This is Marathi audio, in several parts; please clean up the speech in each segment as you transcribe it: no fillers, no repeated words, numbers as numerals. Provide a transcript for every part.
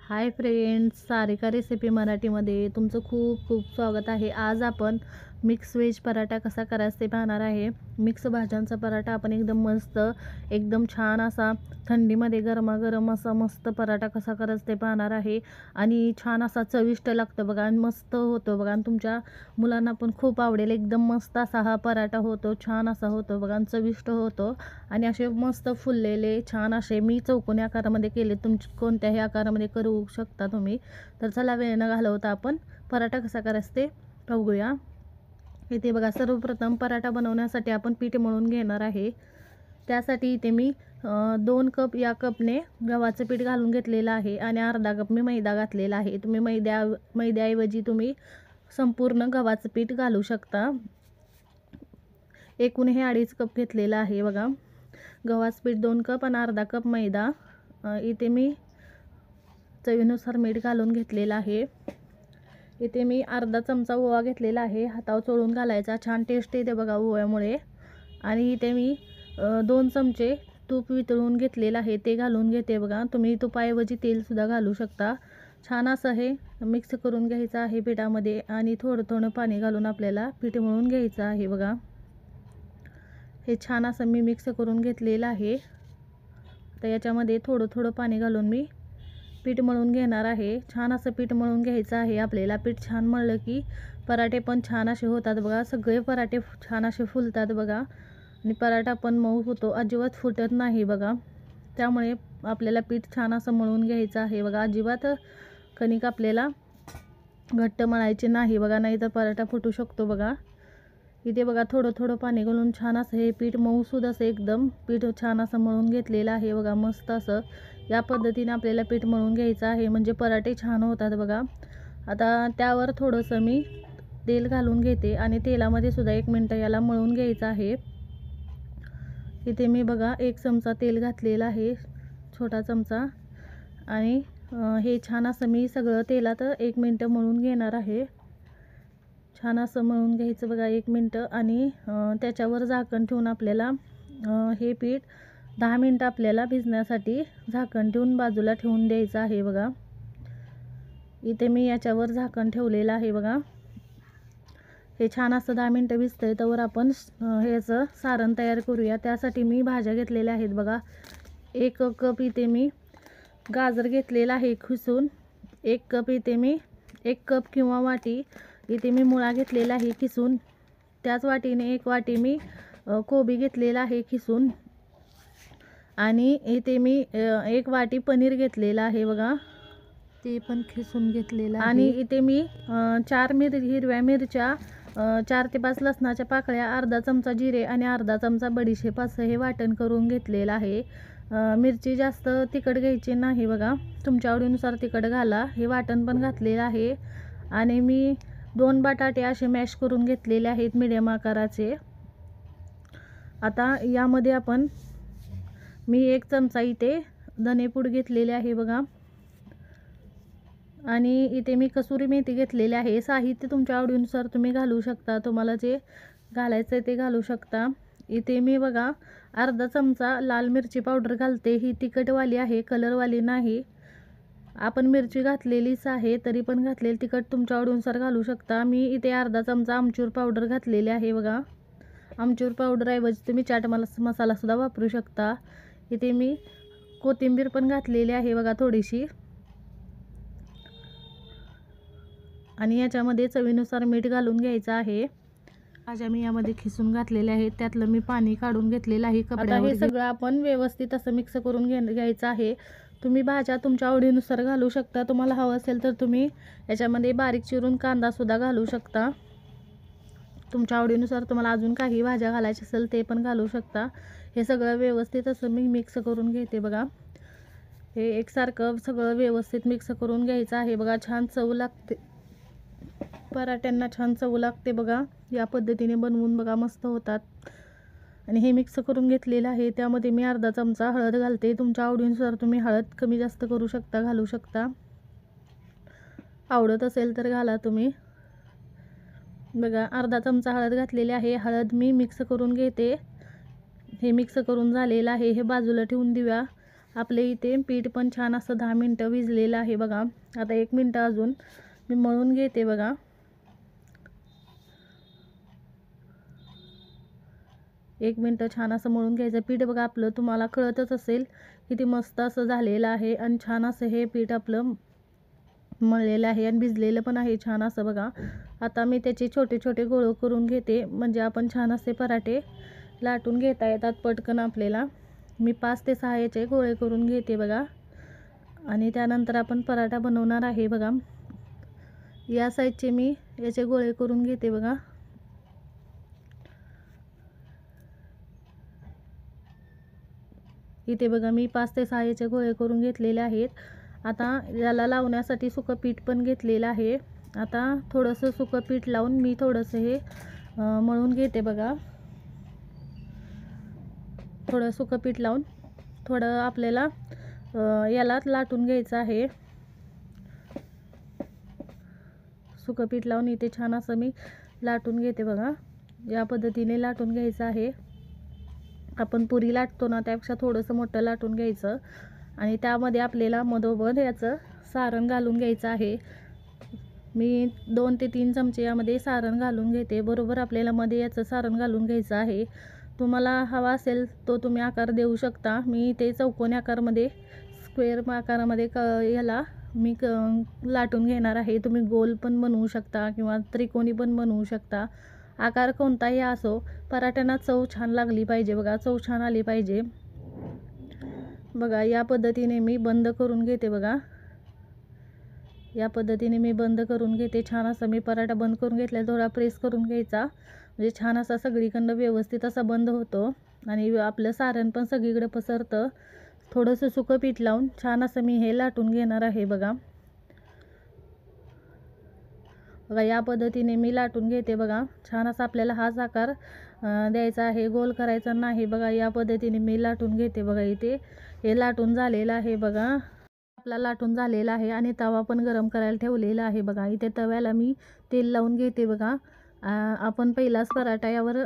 हाय फ्रेंड्स, सारिका रेसिपी मराठीमध्ये तुमचं खूप खूप स्वागत आहे। आज आपण मिक्स व्हेज पराठा कसा करायचा ते पाहणार आहे। मिक्स भाज्यांचा पराठा आपण एकदम मस्त, एकदम छान असा थंडीमध्ये गरमागरम असा मस्त पराठा कसा करायचा ते पाहणार आहे। आणि छान असा चविष्ट लागतं बघा आणि मस्त होतो बघा आणि तुमच्या मुलांना पण खूप आवडेल। एकदम मस्त असा हा पराठा होतो, छान असा होतो बघा आणि चविष्ट होतो। आणि असे मस्त फुललेले छान असे मी चौकोनी आकारामध्ये केले, तुमच्या कोणत्याही आकारामध्ये करू शकता तुम्ही। तर चला वेळ न घालवता आपण पराठा कसा करायचा ते बघूया। इथे बघा, सर्वप्रथम पराठा बनवण्यासाठी आपण पीठ मळून घेणार आहे। त्यासाठी इथे मी 2 कप या कपने गव्हाचं पीठ घालून घेतलेलं आहे आणि अर्धा कप मी मैदा घातलेला आहे। तुम्ही मैद्याऐवजी तुम्ही संपूर्ण गव्हाचं पीठ घालू शकता। एकूण हे 2.5 कप घेतलेलं आहे बघा। गव्हाचं पीठ 2 कप आणि अर्धा कप मैदा। इथे मी चवीनुसार मीठ घालून घेतलेलं आहे। इथे मी अर्धा चमचा ओवा घेतलेला आहे, हातावर चोळून घालायचा, छान टेस्ट येते बघा ओव्यामुळे। आणि इथे मी 2 चमचे तूप वितळून घेतलेलं आहे, ते घालून घेते बघा। तुम्ही तुपाऐवजी तेलसुद्धा घालू शकता। छान असं हे मिक्स करून घ्यायचं आहे पिठामध्ये आणि थोडं थोडं पाणी घालून आपल्याला पीठ मळून घ्यायचं आहे बघा। हे छान असं मी मिक्स करून घेतलेलं आहे। तर याच्यामध्ये थोडं थोडं पाणी घालून मी पीठ मळून घेणार आहे। छान असं पीठ मळून घ्यायचं आहे आपल्याला। पीठ छान मळलं की पराठे पण छान असे होतात बघा। सगळे पराठे छान असे फुलतात बघा आणि पराठा पण मऊ होतो, अजिबात फुटत नाही बघा। त्यामुळे आपल्याला पीठ छान असं मळून घ्यायचं आहे बघा। अजिबात कणिक आपल्याला घट्ट मळायचे नाही बघा, नाही तर पराठा फुटू शकतो बघा। इथे बघा थोडं थोडं पाणी घालून छान असं हे पीठ मऊसूद असं एकदम पीठ छान असं मळून घेतलेलं आहे बघा। मस्त असं या पद्धतीने आपल्याला पीठ मळून घ्यायचं आहे, म्हणजे पराठे छान होतात बघा। आता त्यावर थोडंसं मी तेल घालून घेते आणि तेलामध्ये सुद्धा 1 मिनिट याला मळून घ्यायचं आहे। इथे मी बघा 1 चमचा तेल घातलेला आहे, छोटा चमचा। आणि हे छान असं मी सगळं तेलात 1 मिनिट मळून घेणार आहे। छान असं मळून घ्यायचं बघा 1 मिनिट आणि त्याच्यावर झाकण ठेवून आपल्याला हे पीठ 10 मिनिट आपल्याला भिजण्यासाठी झाकण ठेवून बाजूला ठेवून द्यायचं आहे बघा। इथे मी याच्यावर झाकण ठेवलेलं आहे बघा। हे छान असं 10 मिनिट भिजतंय, त्यावर आपण ह्याचं सारण तयार करूया। त्यासाठी मी भाज्या घेतलेल्या आहेत बघा। 1 कप इथे मी गाजर घेतलेला आहे खिसून। 1 कप इथे मी 1 कप किंवा वाटी इथे मी मुळा घेतलेला आहे खिसून। त्याच वाटीने 1 वाटी मी कोबी घेतलेला आहे खिसून। आणि इथे मी 1 वाटी पनीर घेतलेला आहे बघा, ते पण खिसून घेतलेलं आहे। आणि इथे मी 4 हिरव्या मिरच्या, 4 ते 5 लसणाच्या पाकळ्या, अर्धा चमचा जिरे आणि अर्धा चमचा बडीशेप असं हे वाटण करून घेतलेलं आहे। मिरची जास्त तिखट घ्यायची नाही बघा, तुमच्या आवडीनुसार तिखट घाला। हे वाटण पण घातलेलं आहे। आणि मी 2 बटाटे असे मॅश करून घेतलेले आहेत मीडियम आकाराचे। आता यामध्ये मी 1 चमचा इथे धनेपूड घेतलेले आहे बघा। आणि इथे मी कसुरी मेथी घेतलेली आहे। साहित्य तुमच्या आवडीनुसार तुम्ही घालू शकता, तुम्हाला जे घालायचं आहे ते घालू शकता। इथे मी बघा अर्धा चमचा लाल मिरची पावडर घालते, ही तिखटवाली आहे, कलरवाली नाही। आपण मिरची घातलेलीच आहे, तरी पण घातलेली तिखट तुमच्या आवडीनुसार घालू शकता। मी इथे अर्धा चमचा आमचूर पावडर घातलेली आहे बघा। आमचूर पावडर ऐवजी तुम्ही चाट मसाला सुद्धा वापरू शकता। इथे मी कोथिंबीर पण घातलेली आहे बघा थोडीशी। आणि याच्यामध्ये चवीनुसार मीठ घालून घ्यायचं आहे। भाज्या मी यामध्ये खिसून घातलेल्या आहेत, त्यातलं मी पाणी काढून घेतलेलं आहे कपड्यावर। हे सगळं आपण व्यवस्थित असं मिक्स करून घ्यायचं आहे। तुम्ही भाज्या तुमच्या आवडीनुसार घालू शकता, तुम्हाला हवं असेल तर तुम्ही याच्यामध्ये बारीक चिरून कांदा सुद्धा घालू शकता। तुमच्या आवडीनुसार तुम्हाला अजून काही भाज्या घालायच्या असेल ते पण घालू शकता। हे सगळं व्यवस्थित असं मी मिक्स करून घेते बघा। हे एकसारखं सगळं व्यवस्थित मिक्स करून घ्यायचं आहे बघा। छान चव लागते पराठ्यांना, छान चव लागते बघा। या पद्धतीने बनवून बघा, मस्त होतात। आणि हे मिक्स करून घेतलेलं आहे, त्यामध्ये मी अर्धा चमचा हळद घालते। तुमच्या आवडीनुसार तुम्ही हळद कमी जास्त करू शकता, घालू शकता, आवडत असेल तर घाला तुम्ही बघा। अर्धा चमचा हळद घातलेली आहे। हळद मी मिक्स करून घेते। हे मिक्स करून झालेलं आहे, हे बाजूला ठेवून देऊया। आपले इथे पीठ पण छान असं 10 मिनटं भिजलेलं आहे बघा. आता 1 मिनटं अजून मी मळून घेते बघा. एक मिनटं छान असं मळून घ्यायचं. पीठ बघा आपलं तुम्हाला कळतच असेल किती मस्त असं झालेलं आहे आणि छान असं हे पीठ आपलं मळलेलं आहे आणि भिजलेलं पण आहे छान असं बघा. आता मी त्याचे छोटे छोटे गोळे करून घेते, म्हणजे आपण छान असे पराठे लाटून घेता येतात पटकन आपल्याला. मी 5 ते 6 याचे गोळे करून घेते बघा आणि त्यानंतर आपण पराठा बनवणार आहे बघा. या साईजचे मी याचे गोळे करून घेते बघा. इथे बघा मी 5 ते 6 याचे गोळे करून घेतलेले आहेत. आता याला लावण्यासाठी सुकं पीठ पण घेतलेलं आहे. आता थोडंसं सुकं पीठ लावून मी थोडंसं हे मळून घेते बघा. थोडं सुकं पीठ लावून थोडं आपल्याला याला लाटून घ्यायचं आहे. सुकं पीठ लावून इथे छान असं मी लाटून घेते बघा. या पद्धतीने लाटून घ्यायचं आहे. आपण पुरी लाटतो ना त्यापेक्षा थोडंसं मोठं लाटून घ्यायचं आणि त्यामध्ये आपल्याला मधोमध याचं सारण घालून घ्यायचं आहे. मी 2 ते 3 चमचे यामध्ये सारण घालून घेते. बरोबर आपल्याला मध्ये याचं सारण घालून घ्यायचं आहे. तुम्हाला हवा असेल तो तुम्ही आकार देऊ शकता. मी ते चौकोनी आकारामध्ये स्क्वेअर आकारामध्ये याला मी लाटून घेणार आहे. तुम्ही गोल पण बनवू शकता किंवा त्रिकोणी पण बनवू शकता. आकार कोणताही असो, पराठ्यांना चव छान लागली पाहिजे बघा, चव छान आली पाहिजे बघा. या पद्धतीने मी बंद करून घेते बघा. या पद्धतीने मी बंद करून घेते. छान असा मी पराठा बंद करून घेतला. थोडा प्रेस करून घ्यायचा म्हणजे छान असा सगळीकडं व्यवस्थित असा बंद होतो आणि आपलं सारण पण सगळीकडे पसरतं. थोडंसं सुकं पीठ लावून छान असं मी हे लाटून घेणार आहे बघा. बघा या पद्धतीने मी लाटून घेते बघा. छान असा आपल्याला हाच आकार द्यायचा आहे, गोल करायचा नाही बघा. या पद्धतीने मी लाटून घेते बघा. इथे हे लाटून झालेलं आहे बघा. आपला लाटून झालेला आहे आणि तवा पण गरम करायला ठेवलेला आहे बघा. इथे तव्याला मी तेल लावून घेते बघा. आपण पहिलाच पराठा यावर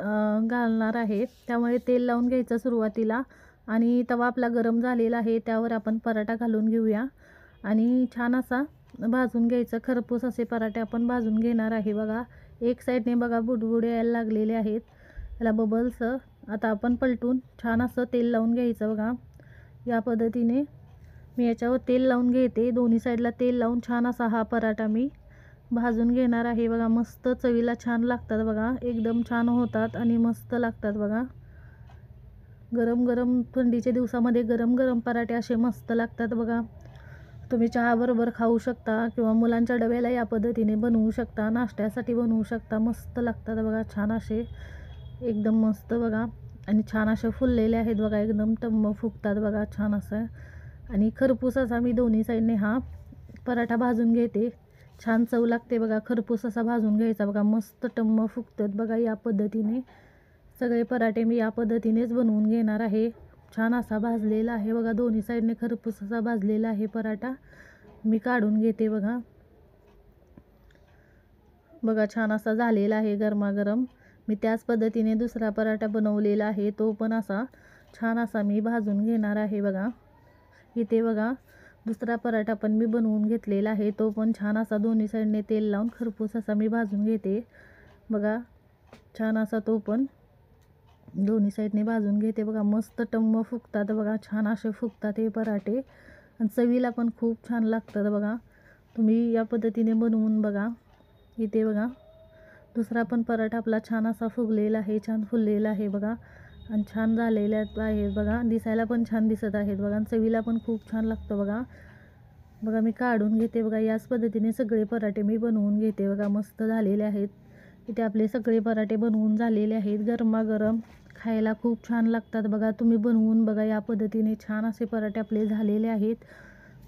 घालणार आहे, त्यामुळे तेल लावून घ्यायचं सुरुवातीला आणि तवा आपला गरम झालेला आहे त्यावर आपण पराठा घालून घेऊया आणि छान असा भाजून घ्यायचं. खरपूस असे पराठे आपण भाजून घेणार आहे बघा. एक साईडने बघा बुडबुडे यायला लागलेले आहेत, त्याला बबल्स. आता आपण पलटून छान असं तेल लावून घ्यायचं बघा. या पद्धतीने मी याच्यावर तेल लावून घेते. दोन्ही साईडला तेल लावून छान असा हा पराठा मी भाजून घेणार आहे बघा. मस्त चवीला छान लागतात बघा, एकदम छान होतात आणि मस्त लागतात बघा. गरम गरम थंडीच्या दिवसामध्ये गरम गरम पराठे असे मस्त लागतात बघा. तुम्ही चहाबरोबर खाऊ शकता किंवा मुलांच्या डब्याला या पद्धतीने बनवू शकता, नाश्त्यासाठी बनवू शकता. मस्त लागतात बघा, छान असे एकदम मस्त बघा आणि छान असे फुललेले आहेत बघा, एकदम टम्म फुगतात बघा छान असं. आणि खरपूस असा मी दोन्ही साईडने हा पराठा भाजून घेते. छान चव लागते बघा. खरपूस असा भाजून घ्यायचा बघा, मस्त टम्म फुगतात बघा. या पद्धतीने सगळे पराठे मी या पद्धतीनेच बनवून घेणार आहे. छान असा भाजलेला आहे बघा, दोन्ही साईडने खरपूस असा भाजलेला आहे पराठा. मी काढून घेते बघा. बघा छान असा झालेला आहे गरमागरम. मी त्याच पद्धतीने दुसरा पराठा बनवलेला आहे, तो पण असा छान असा मी भाजून घेणार आहे बघा. इथे बघा दुसरा पराठा पण मी बनवून घेतलेला आहे, तो पण छान असा दोन्ही साईडने तेल लावून खरपूस असा मी भाजून घेते बघा. छान असा तो पण दोन्ही साईडने भाजून घेते बघा. मस्त टम्म फुगतात बघा, छान असे फुगतात हे पराठे आणि चवीला पण खूप छान लागतात बघा. तुम्ही या पद्धतीने बनवून बघा. इथे बघा दुसरा पण पराठा आपला छान असा फुगलेला आहे, छान फुललेला आहे बघा आणि छान झालेले आहेत बघा. दिसायला पण छान दिसत आहेत बघा आणि चवीला पण खूप छान लागतं बघा. बघा मी काढून घेते बघा. याच पद्धतीने सगळे पराठे मी बनवून घेते बघा. मस्त झालेले आहेत. इथे आपले सगळे पराठे बनवून झालेले आहेत. गरमागरम खायला खूप छान लागतात बघा. तुम्ही बनवून बघा. या पद्धतीने छान असे पराठे आपले झालेले आहेत,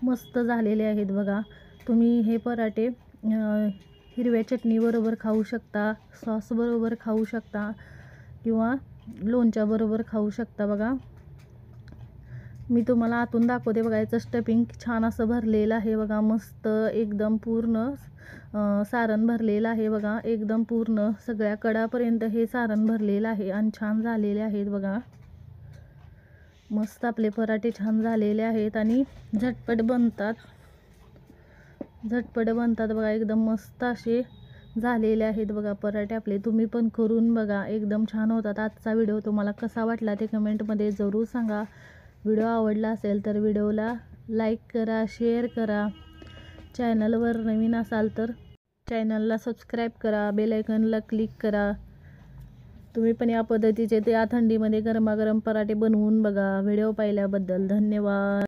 मस्त झालेले आहेत बघा. तुम्ही हे पराठे हिरव्या चटणीबरोबर खाऊ शकता, सॉसबरोबर खाऊ शकता किंवा लोणच्याबरोबर खाऊ शकता बघा. मी तुम्हाला आतून दाखवते बघा. याचं स्टफिंग छान असं भरलेलं आहे बघा. मस्त एकदम पूर्ण सारण भरलेलं आहे बघा. एकदम पूर्ण सगळ्या कडापर्यंत हे सारण भरलेलं आहे आणि छान झालेले आहेत बघा. मस्त आपले पराठे छान झालेले आहेत आणि झटपट बनतात बघा. एकदम मस्त असे झालेले आहेत बघा पराठे आपले. तुम्ही पण करून बघा, एकदम छान होतात. आजचा व्हिडिओ तुम्हाला कसा वाटला ते कमेंटमध्ये जरूर सांगा. व्हिडिओ आवडला असेल तर व्हिडिओला लाईक करा, शेअर करा. चॅनलवर नवीन असाल तर चॅनलला सबस्क्राईब करा, बेल आयकॉनला क्लिक करा. तुम्ही पण या पद्धतीचे या थंडीमध्ये गरमागरम पराठे बनवून बघा. व्हिडिओ पाहिल्याबद्दल धन्यवाद.